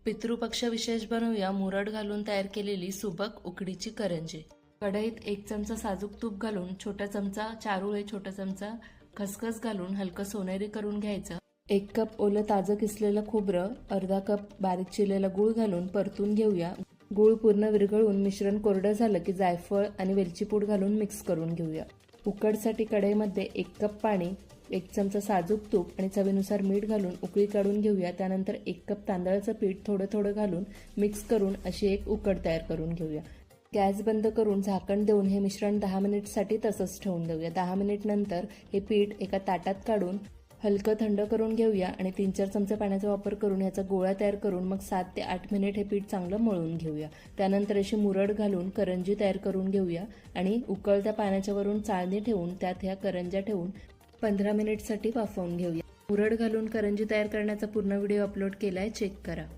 पितृपक्ष विशेष बनवूया मुरड घालून तयार केलेली सुबक उकडीची करंजी। कढईत 1 चमचा साजूक तूप घालून छोटा चमचा चारुळे छोटा चमचा खसखस घालून हलकं सोनेरी करून घ्यायचं। 1 कप ओलं ताजं किसलेलं खोबरं, अर्धा कप बारीक चिरलेला गूळ घालून परतून घेऊया। गूळ पूर्ण विरघळून मिश्रण कोरडं झालं की जायफळ आणि वेलची पूड घालून मिक्स करून घेऊया। उकडसाठी कढईमध्ये 1 कप पाणी, 1 चमचा साजूक तूप आणि चवीनुसार मीठ घालून उकळी काढून घेऊया। त्यानंतर 1 कप तांदळाचं पीठ थोडं थोडं घालून मिक्स करून अशी एक उकड तयार करून घेऊया। गॅस बंद करून झाकण देऊन हे मिश्रण 10 मिनिटसाठी तसंच ठेवून देऊया। 10 मिनिट नंतर हे पीठ एका ताटात काढून हलकं थंड करून घेऊया आणि 3-4 चमचे पाण्याचा वापर करून ह्याचा गोळा तयार करून मग 7 ते 8 मिनिट हे पीठ चांगलं मळून घेऊया। त्यानंतर अशी मुरड घालून करंजी तयार करून घेऊया आणि उकळत्या पाण्याच्या वरून चाळणी ठेवून त्यात ह्या करंज्या ठेवून 15 मिनिटसाठी वाफवून घेऊया। मुरड घालून करंजी तयार करण्याचा पूर्ण व्हिडिओ अपलोड केलाय, चेक करा।